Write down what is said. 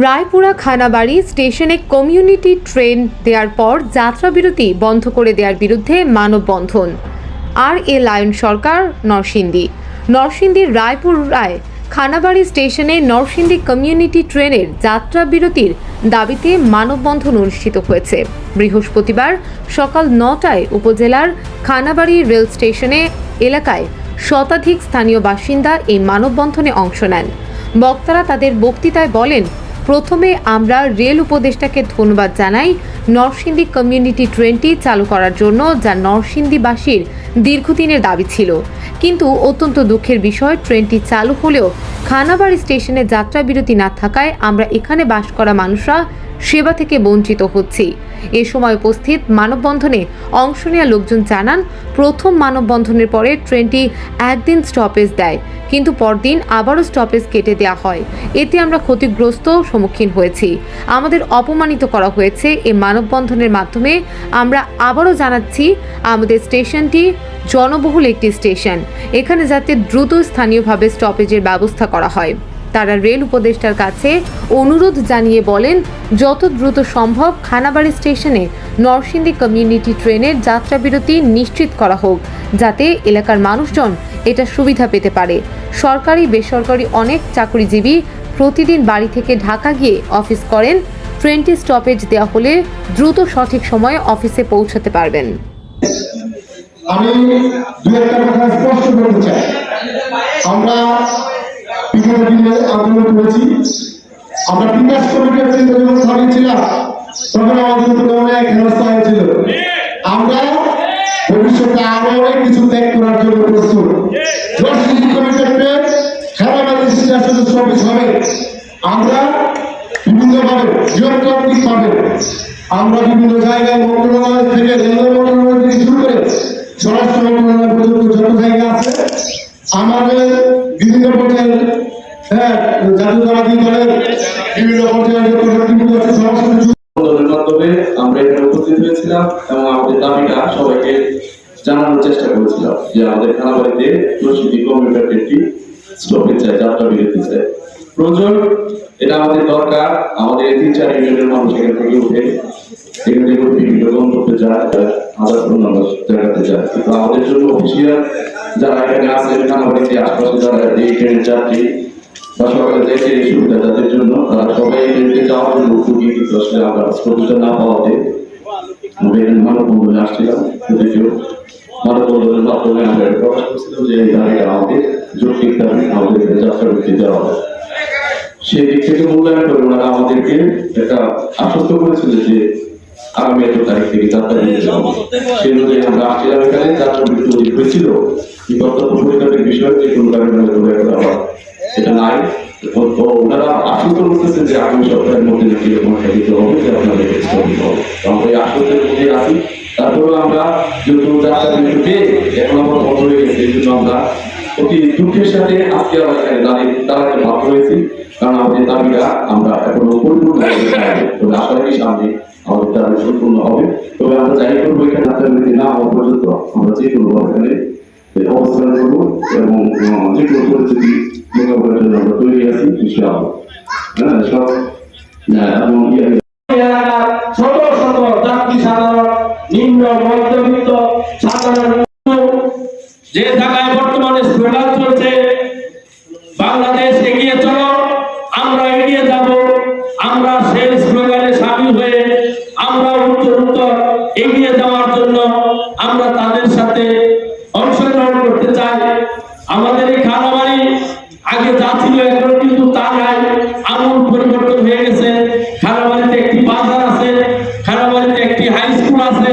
রায়পুরা খানাবাড়ি স্টেশনে community train দেওয়ার পর যাত্রাবিরতি বন্ধ করে দেওয়ার বিরুদ্ধে মানববন্ধন। লায়ন সরকার নরসিংদীর রায়পুরায় খানাবাড়ি স্টেশনে নরসিংদী কমিউনিটি ট্রেনের যাত্রাবিরতির দাবিতে মানববন্ধন অনুষ্ঠিত হয়েছে। বৃহস্পতিবার সকাল 9টায় উপজেলার খানাবাড়ি রেল স্টেশনে এলাকায় শতাধিক স্থানীয় বাসিন্দা এই মানববন্ধনে অংশ নেন। বক্তারা তাদের বক্তৃতায় বলেন, প্রথমে আমরা রেল উপদেষ্টাকে ধন্যবাদ জানাই নরসিংদী কমিউনিটি ট্রেনটি চালু করার জন্য, যা নরসিংদীবাসীর দীর্ঘদিনের দাবি ছিল। কিন্তু অত্যন্ত দুঃখের বিষয়, ট্রেনটি চালু হলেও খানাবাড়ি স্টেশনে যাত্রাবিরতি না থাকায় আমরা এখানে বাস করা মানুষরা সেবা থেকে বঞ্চিত হচ্ছি। এ সময় উপস্থিত মানববন্ধনে অংশ নেওয়া লোকজন জানান, প্রথম মানববন্ধনের পরে ট্রেনটি একদিন স্টপেজ দেয়, কিন্তু পরদিন আবারও স্টপেজ কেটে দেওয়া হয়। এতে আমরা ক্ষতিগ্রস্ত সম্মুখীন হয়েছি, আমাদের অপমানিত করা হয়েছে। এই মানববন্ধনের মাধ্যমে আমরা আবারও জানাচ্ছি, আমাদের স্টেশনটি জনবহুল একটি স্টেশন, এখানে যাতে দ্রুত স্থানীয়ভাবে স্টপেজের ব্যবস্থা করা হয়। তারা রেল উপদেষ্টার কাছে অনুরোধ জানিয়ে বলেন, যত দ্রুত সম্ভব খানাবাড়ি স্টেশনে নরসিংদী কমিউনিটি ট্রেনের যাত্রাবিরতি নিশ্চিত করা হোক, যাতে এলাকার মানুষজন এটা সুবিধা পেতে পারে। সরকারি বেসরকারি অনেক চাকরিজীবী প্রতিদিন বাড়ি থেকে ঢাকা গিয়ে অফিস করেন। ট্রেনটি স্টপেজ দেওয়া হলে দ্রুত সঠিক সময়ে অফিসে পৌঁছাতে পারবেন। আমি দুই একটা কথা স্পষ্ট করতে চাই। আমরা বিগত দিনে আন্দোলন করেছি। আমরা বিকাশ কমিটির যখন সামিল তখন আমাদের উপরে অনেক হেনস্থা হয়েছিল। আমরা ভবিষ্যতে আরো অনেক কিছু ত্যাগ করার জন্য প্রস্তুত। নরসিংদী কমিটিতে খানাবাড়ি স্টেশনে সফিস হবে। আমরা বিভিন্নভাবে নিয়মতান্ত্রিকভাবে আমরা বিভিন্ন জায়গায় মন্ত্রণালয় থেকে রেল মন্ত্রণালয় থেকে শুরু করে স্বরাষ্ট্র মন্ত্রণালয় পর্যন্ত যত জায়গা আছে, আমাদের বিভিন্ন পর্যায়ে জাতীয়তাবাদী দলের বিভিন্ন পর্যায়ে মাধ্যমে আমরা এখানে উপস্থিত হয়েছিলাম এবং আমাদের দাবিটা সবাইকে জানানোর চেষ্টা করেছিলাম যে আমাদের খানাবাড়িতে নরসিংদী কমিউনিটি ট্রেনটি স্টপেজ চাই, যাত্রা বিরতি চাই, প্রয়োজন। এটা আমাদের দরকার। আমাদের 3-4 ইউনিয়নের মানুষ এখান থেকে উঠে এখান থেকে বিভিন্ন গন্তব্যে যায়, আদার অন্যান্য জায়গাতে যায়। কিন্তু আমাদের জন্য অফিসিয়াল যারা এখানে আছেন খানাবাড়িতে আশপাশে যারা এই ট্রেনের যাত্রী বা সকালে দেখে এই সুবিধা যাদের জন্য, তারা সবাই ট্রেনকে যাওয়ার জন্য উপযোগী। কিন্তু আসলে আমরা সুবিধা না পাওয়াতে আমরা এখানে মানববন্ধনে আসছিলাম। যদিও মানববন্ধনের মাধ্যমে আমরা প্রকাশ করছিলাম যে এই দাবিটা আমাদের যৌক্তিক দাবি, আমাদের যাত্রাবিরতি দেওয়া হয়। সেই দিক থেকে মূল্যায়ন করে ওনারা আমাদেরকে একটা আশ্বস্ত করেছিল যে আগামী 1 তারিখ থেকে যাত্রাবিরতি দেওয়া হবে। সেই অনুযায়ী আমরা আসছিলাম এখানে। যাত্রাবিরতি হয়েছিল, কিন্তু অত্যন্ত পরিতাপের বিষয় যে কোনো কারণে এটা নাই। ওনারা আশ্বস্ত করতেছেন যে আগামী সপ্তাহের মধ্যে নাকি এরকম একটা দিতে হবে যে আপনাদের আমরা এই আশ্বস্তের মধ্যে আছি। তারপরেও আমরা যেহেতু যাত্রাবিরতি পেয়ে এখন আমরা বন্ধ হয়ে গেছে, এই জন্য আমরা অতি দুঃখের সাথে আজকে আমরা এখানে দাঁড়াতে বাধ্য হয়েছি। কারণ আমাদের দাবিটা আমরা এখনো পরিপূর্ণ তবে আশা রাখি সামনে আমাদের দাবি সম্পূর্ণ হবে। তবে আমরা যাই করবো এখানে যাত্রাবিরতি না হওয়া পর্যন্ত আমরা যে কোনো এখানে অবস্থান করবো এবং যে কোনো পরিস্থিতি মোকাবেলার জন্য আমরা তৈরি আছি ইনশাআল্লাহ। সব এবং শত শত যাত্রী সাধারণ, নিম্ন মধ্যবিত্ত সাধারণ যে জায়গায় বর্তমানে স্লোগান চলছে, বাংলাদেশ এগিয়ে চলো, আমরা এগিয়ে যাব, আমরা সেই স্লোগানে সামিল হয়ে আমরা উত্তর এগিয়ে যাওয়ার জন্য আমরা তাদের সাথে অংশগ্রহণ করতে চাই। আমাদের এই খানাবাড়ি আগে যা ছিল এখন কিন্তু তা নাই, আমূল পরিবর্তন হয়ে গেছে। খানাবাড়িতে একটি বাজার আছে, খানাবাড়িতে একটি হাই স্কুল আছে,